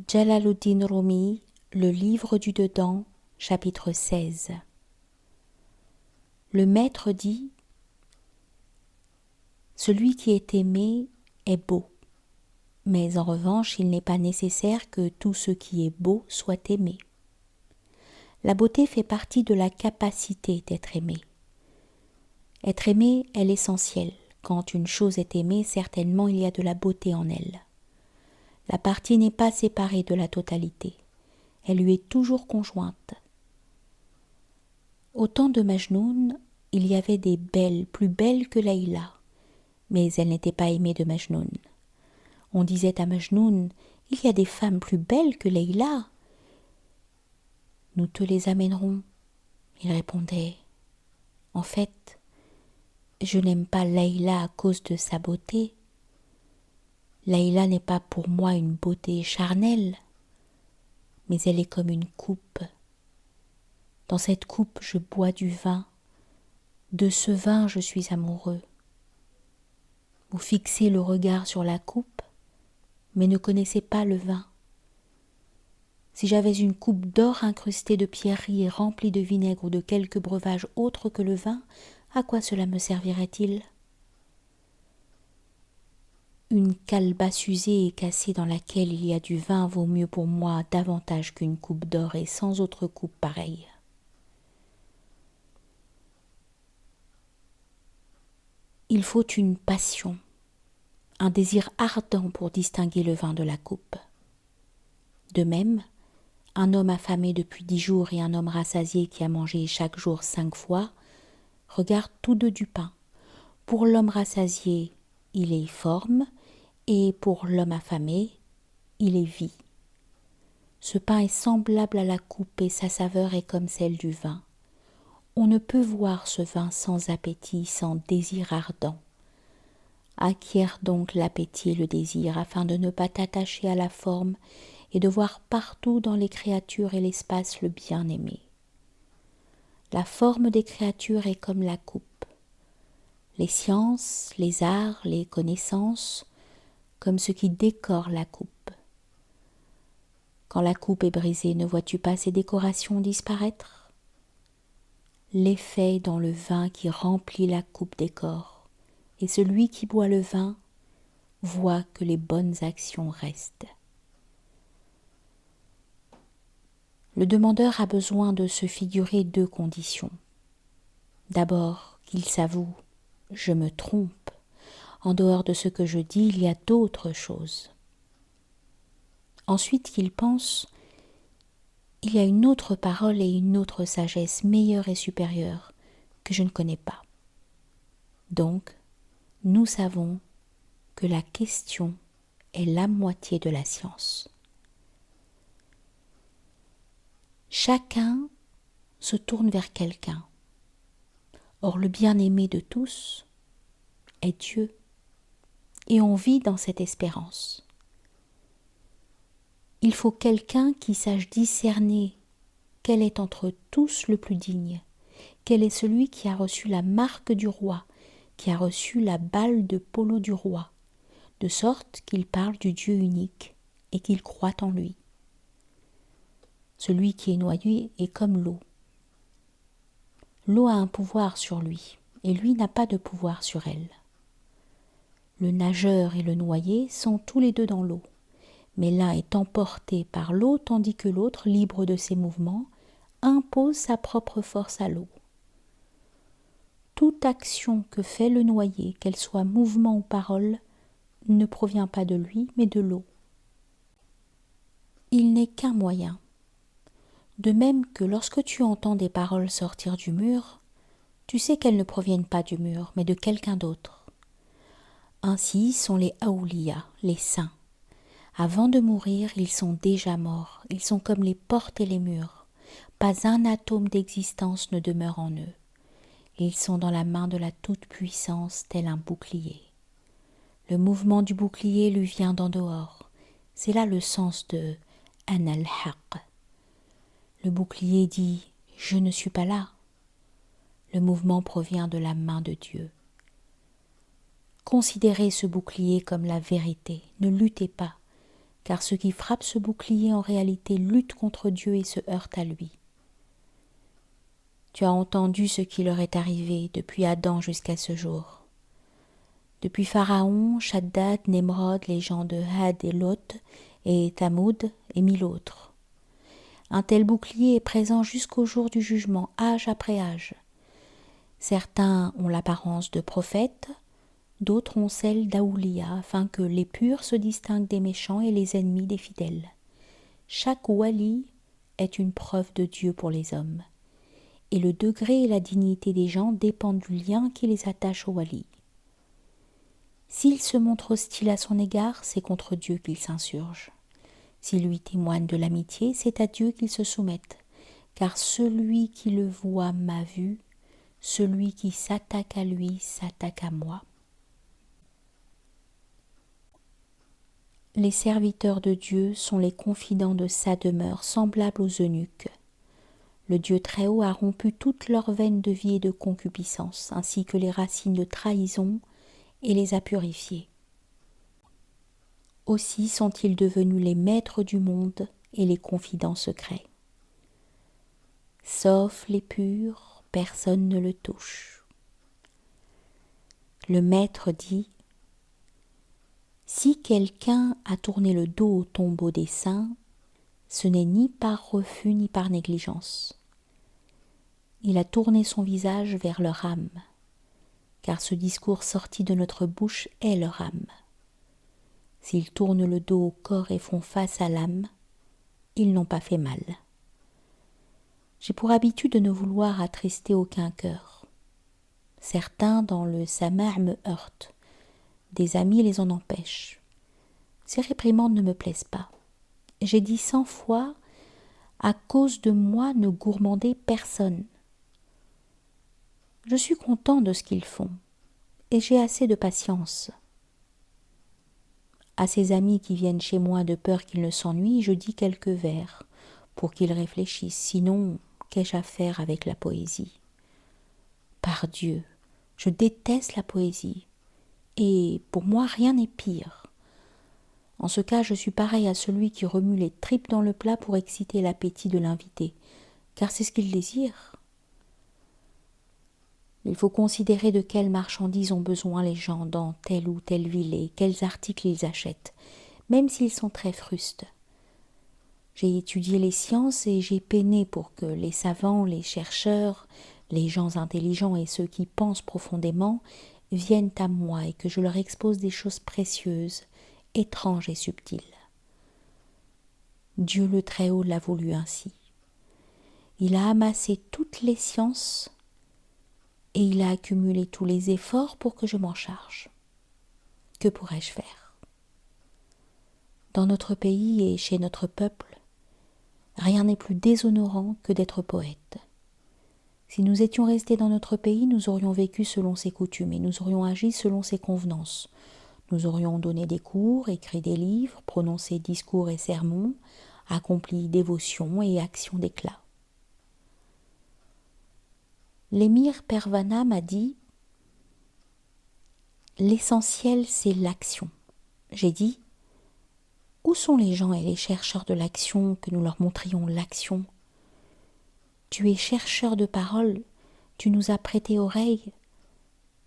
Jalaluddin Rumi, le livre du dedans, chapitre 16. Le maître dit : celui qui est aimé est beau, mais en revanche il n'est pas nécessaire que tout ce qui est beau soit aimé. La beauté fait partie de la capacité d'être aimé. Être aimé est l'essentiel. Quand une chose est aimée, certainement il y a de la beauté en elle. La partie n'est pas séparée de la totalité. Elle lui est toujours conjointe. Au temps de Majnoun, il y avait des belles, plus belles que Layla, mais elles n'étaient pas aimées de Majnoun. On disait à Majnoun : il y a des femmes plus belles que Layla. Nous te les amènerons. Il répondait : en fait, je n'aime pas Layla à cause de sa beauté. Layla n'est pas pour moi une beauté charnelle, mais elle est comme une coupe. Dans cette coupe, je bois du vin. De ce vin, je suis amoureux. Vous fixez le regard sur la coupe, mais ne connaissez pas le vin. Si j'avais une coupe d'or incrustée de pierreries et remplie de vinaigre ou de quelque breuvage autre que le vin, à quoi cela me servirait-il ? Une calebasse usée et cassée dans laquelle il y a du vin vaut mieux pour moi davantage qu'une coupe d'or et sans autre coupe pareille. Il faut une passion, un désir ardent pour distinguer le vin de la coupe. De même, un homme affamé depuis 10 jours et un homme rassasié qui a mangé chaque jour 5 fois regardent tous deux du pain. Pour l'homme rassasié, il est forme, et pour l'homme affamé, il est vie. Ce pain est semblable à la coupe et sa saveur est comme celle du vin. On ne peut voir ce vin sans appétit, sans désir ardent. Acquiert donc l'appétit et le désir afin de ne pas t'attacher à la forme et de voir partout dans les créatures et l'espace le bien-aimé. La forme des créatures est comme la coupe. Les sciences, les arts, les connaissances, comme ce qui décore la coupe. Quand la coupe est brisée, ne vois-tu pas ces décorations disparaître ? L'effet dans le vin qui remplit la coupe décore, et celui qui boit le vin voit que les bonnes actions restent. Le demandeur a besoin de se figurer 2 conditions. D'abord, qu'il s'avoue : je me trompe. En dehors de ce que je dis, il y a d'autres choses. Ensuite, qu'il pense : il y a une autre parole et une autre sagesse meilleure et supérieure que je ne connais pas. Donc, nous savons que la question est la moitié de la science. Chacun se tourne vers quelqu'un. Or, le bien-aimé de tous est Dieu, et on vit dans cette espérance. Il faut quelqu'un qui sache discerner quel est entre tous le plus digne, quel est celui qui a reçu la marque du roi, qui a reçu la balle de polo du roi, de sorte qu'il parle du Dieu unique et qu'il croit en lui. Celui qui est noyé est comme l'eau. L'eau a un pouvoir sur lui, et lui n'a pas de pouvoir sur elle. Le nageur et le noyé sont tous les deux dans l'eau, mais l'un est emporté par l'eau tandis que l'autre, libre de ses mouvements, impose sa propre force à l'eau. Toute action que fait le noyé, qu'elle soit mouvement ou parole, ne provient pas de lui, mais de l'eau. Il n'est qu'un moyen. De même que lorsque tu entends des paroles sortir du mur, tu sais qu'elles ne proviennent pas du mur, mais de quelqu'un d'autre. Ainsi sont les aoulias, les saints. Avant de mourir, ils sont déjà morts. Ils sont comme les portes et les murs. Pas un atome d'existence ne demeure en eux. Ils sont dans la main de la toute-puissance, tel un bouclier. Le mouvement du bouclier lui vient d'en dehors. C'est là le sens de « Ana al-Haq ». Le bouclier dit « Je ne suis pas là ». Le mouvement provient de la main de Dieu. Considérez ce bouclier comme la vérité. Ne luttez pas. car ceux qui frappent ce bouclier en réalité luttent contre Dieu et se heurtent à lui. Tu as entendu ce qui leur est arrivé depuis Adam jusqu'à ce jour. Depuis Pharaon, Shaddad, Nemrod, les gens de Had et Lot, et Thamoud et 1000 autres. Un tel bouclier est présent jusqu'au jour du jugement, âge après âge. Certains ont l'apparence de prophètes, d'autres ont celle d'Aoulia, afin que les purs se distinguent des méchants et les ennemis des fidèles. Chaque wali est une preuve de Dieu pour les hommes, et le degré et la dignité des gens dépendent du lien qui les attache au wali. S'il se montre hostile à son égard, c'est contre Dieu qu'il s'insurge. S'il lui témoigne de l'amitié, c'est à Dieu qu'il se soumette, car celui qui le voit m'a vu, celui qui s'attaque à lui s'attaque à moi. Les serviteurs de Dieu sont les confidents de sa demeure, semblables aux eunuques. Le Dieu Très-Haut a rompu toutes leurs veines de vie et de concupiscence, ainsi que les racines de trahison, et les a purifiés. Aussi sont-ils devenus les maîtres du monde et les confidents secrets. Sauf les purs, personne ne le touche. Le Maître dit : si quelqu'un a tourné le dos au tombeau des saints, ce n'est ni par refus ni par négligence. Il a tourné son visage vers leur âme, car ce discours sorti de notre bouche est leur âme. S'ils tournent le dos au corps et font face à l'âme, ils n'ont pas fait mal. J'ai pour habitude de ne vouloir attrister aucun cœur. Certains dans le sama' me heurtent, des amis les en empêchent. Ces réprimandes ne me plaisent pas. J'ai dit 100 fois, à cause de moi ne gourmandez personne. Je suis content de ce qu'ils font, et j'ai assez de patience. À ces amis qui viennent chez moi de peur qu'ils ne s'ennuient, je dis quelques vers, pour qu'ils réfléchissent, sinon, qu'ai-je à faire avec la poésie ? Par Dieu, je déteste la poésie, et pour moi rien n'est pire. En ce cas, je suis pareil à celui qui remue les tripes dans le plat pour exciter l'appétit de l'invité, car c'est ce qu'il désire. Il faut considérer de quelles marchandises ont besoin les gens dans telle ou telle ville et quels articles ils achètent, même s'ils sont très frustes. J'ai étudié les sciences et j'ai peiné pour que les savants, les chercheurs, les gens intelligents et ceux qui pensent profondément viennent à moi et que je leur expose des choses précieuses, étranges et subtiles. Dieu le Très-Haut l'a voulu ainsi. Il a amassé toutes les sciences et il a accumulé tous les efforts pour que je m'en charge. Que pourrais-je faire ? Dans notre pays et chez notre peuple, rien n'est plus déshonorant que d'être poète. Si nous étions restés dans notre pays, nous aurions vécu selon ses coutumes et nous aurions agi selon ses convenances. Nous aurions donné des cours, écrit des livres, prononcé discours et sermons, accompli dévotions et actions d'éclat. L'émir Pervana m'a dit « L'essentiel, c'est l'action ». J'ai dit « Où sont les gens et les chercheurs de l'action que nous leur montrions l'action ? Tu es chercheur de paroles, tu nous as prêté oreille.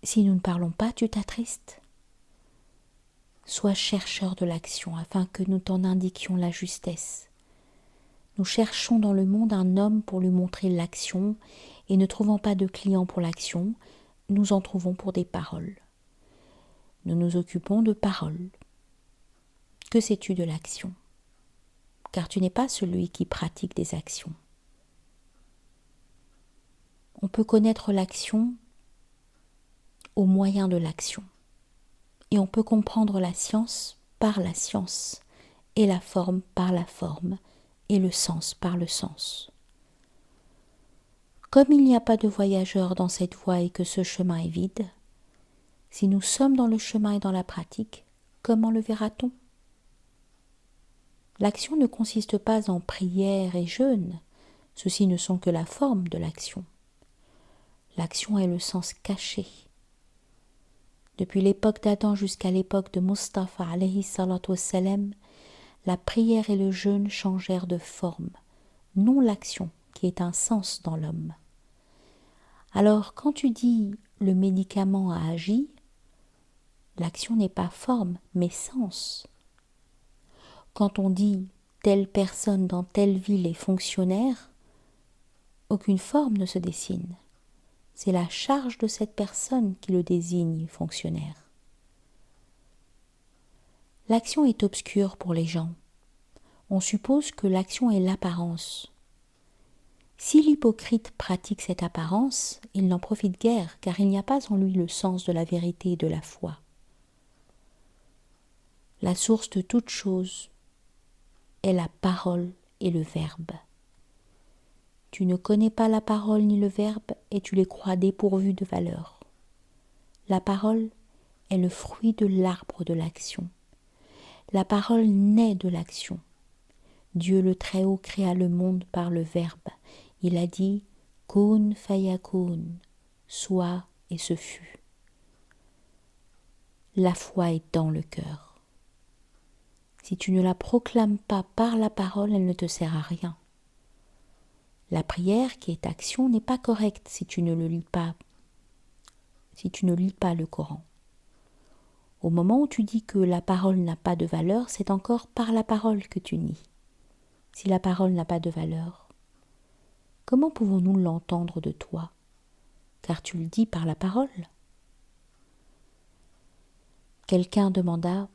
Si nous ne parlons pas, tu t'attristes. Sois chercheur de l'action afin que nous t'en indiquions la justesse. Nous cherchons dans le monde un homme pour lui montrer l'action, et ne trouvant pas de client pour l'action, nous en trouvons pour des paroles. Nous nous occupons de paroles. Que sais-tu de l'action ? Car tu n'es pas celui qui pratique des actions. On peut connaître l'action au moyen de l'action, et on peut comprendre la science par la science, et la forme par la forme, et le sens par le sens. Comme il n'y a pas de voyageurs dans cette voie et que ce chemin est vide, si nous sommes dans le chemin et dans la pratique, comment le verra-t-on ? L'action ne consiste pas en prière et jeûne, ceux-ci ne sont que la forme de l'action. L'action est le sens caché. Depuis l'époque d'Adam jusqu'à l'époque de Mustapha alayhi salatu wassalam, la prière et le jeûne changèrent de forme, non l'action qui est un sens dans l'homme. Alors quand tu dis le médicament a agi, l'action n'est pas forme mais sens. Quand on dit telle personne dans telle ville est fonctionnaire, aucune forme ne se dessine. C'est la charge de cette personne qui le désigne fonctionnaire. L'action est obscure pour les gens. On suppose que l'action est l'apparence. Si l'hypocrite pratique cette apparence, il n'en profite guère, car il n'y a pas en lui le sens de la vérité et de la foi. La source de toute chose est la parole et le verbe. Tu ne connais pas la parole ni le verbe et tu les crois dépourvus de valeur. La parole est le fruit de l'arbre de l'action. La parole naît de l'action. Dieu le Très-Haut créa le monde par le verbe. Il a dit « Kun fayakun » soit et ce fut. La foi est dans le cœur. Si tu ne la proclames pas par la parole, elle ne te sert à rien. La prière, qui est action, n'est pas correcte si tu ne lis pas le Coran. Au moment où tu dis que la parole n'a pas de valeur, c'est encore par la parole que tu nies. Si la parole n'a pas de valeur, comment pouvons-nous l'entendre de toi? Car tu le dis par la parole. Quelqu'un demanda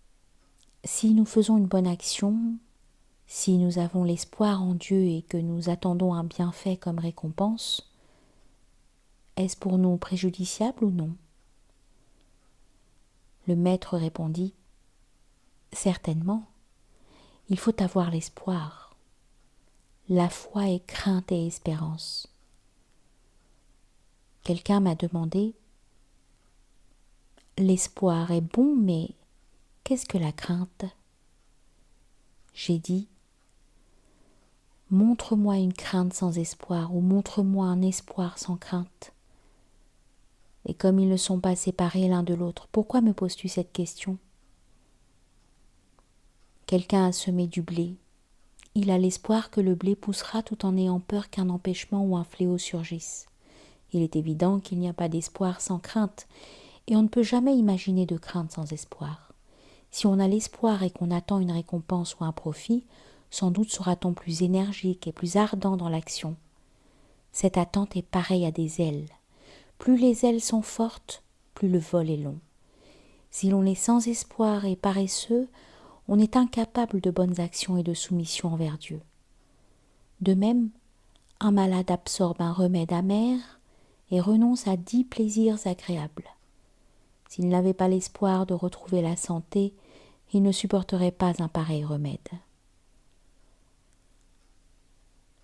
« Si nous faisons une bonne action, si nous avons l'espoir en Dieu et que nous attendons un bienfait comme récompense, est-ce pour nous préjudiciable ou non ?» Le maître répondit « Certainement, il faut avoir l'espoir. La foi est crainte et espérance. » Quelqu'un m'a demandé « L'espoir est bon, mais qu'est-ce que la crainte ?» J'ai dit « Montre-moi une crainte sans espoir ou montre-moi un espoir sans crainte. » Et comme ils ne sont pas séparés l'un de l'autre, pourquoi me poses-tu cette question? Quelqu'un a semé du blé. Il a l'espoir que le blé poussera tout en ayant peur qu'un empêchement ou un fléau surgisse. Il est évident qu'il n'y a pas d'espoir sans crainte, et on ne peut jamais imaginer de crainte sans espoir. Si on a l'espoir et qu'on attend une récompense ou un profit, sans doute sera-t-on plus énergique et plus ardent dans l'action. Cette attente est pareille à des ailes. Plus les ailes sont fortes, plus le vol est long. Si l'on est sans espoir et paresseux, on est incapable de bonnes actions et de soumission envers Dieu. De même, un malade absorbe un remède amer et renonce à 10 plaisirs agréables. S'il n'avait pas l'espoir de retrouver la santé, il ne supporterait pas un pareil remède.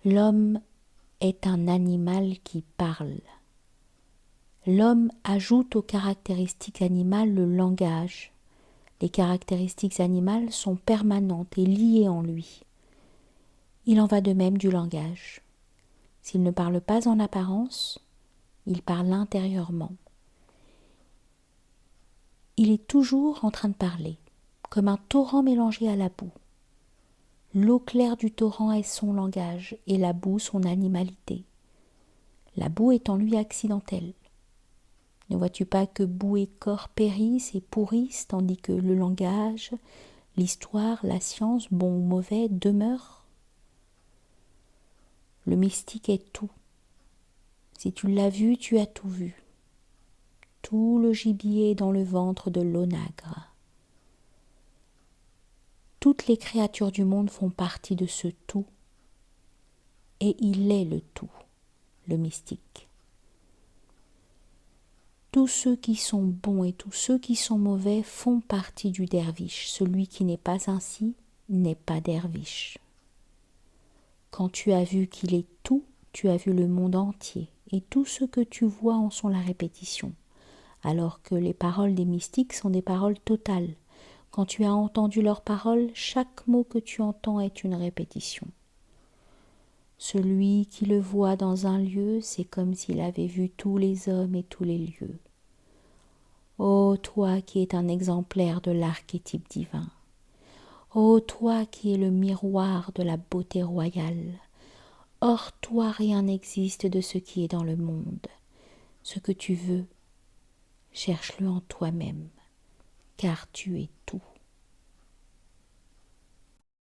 L'homme est un animal qui parle. L'homme ajoute aux caractéristiques animales le langage. Les caractéristiques animales sont permanentes et liées en lui. Il en va de même du langage. S'il ne parle pas en apparence, il parle intérieurement. Il est toujours en train de parler, comme un torrent mélangé à la boue. L'eau claire du torrent est son langage et la boue son animalité. La boue est en lui accidentelle. Ne vois-tu pas que boue et corps périssent et pourrissent, tandis que le langage, l'histoire, la science, bon ou mauvais, demeurent? Le mystique est tout. Si tu l'as vu, tu as tout vu. Tout le gibier dans le ventre de l'onagre. Toutes les créatures du monde font partie de ce tout, et il est le tout, le mystique. Tous ceux qui sont bons et tous ceux qui sont mauvais font partie du derviche. Celui qui n'est pas ainsi n'est pas derviche. Quand tu as vu qu'il est tout, tu as vu le monde entier, et tout ce que tu vois en sont la répétition, alors que les paroles des mystiques sont des paroles totales. Quand tu as entendu leurs paroles, chaque mot que tu entends est une répétition. Celui qui le voit dans un lieu, c'est comme s'il avait vu tous les hommes et tous les lieux. Ô toi qui es un exemplaire de l'archétype divin, Ô toi qui es le miroir de la beauté royale, hors toi rien n'existe de ce qui est dans le monde. Ce que tu veux, cherche-le en toi-même, car tu es tout.